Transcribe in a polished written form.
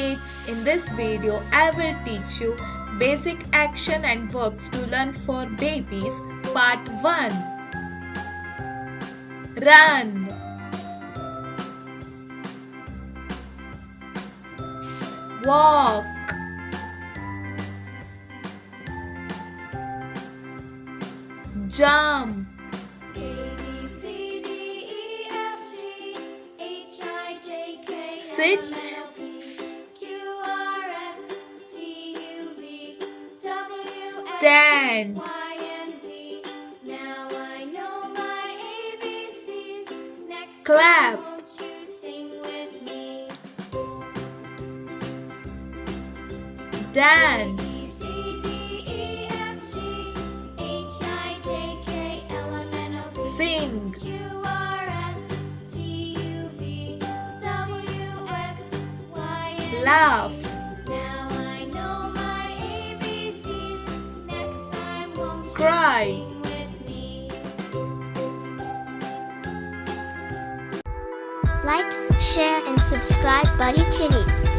kids, in this video I will teach you basic action and verbs to learn for babies part 1. Run, walk, jump, sit, stand, clap, dance, sing, laugh, cry. Like, share and subscribe Buddy Kitty.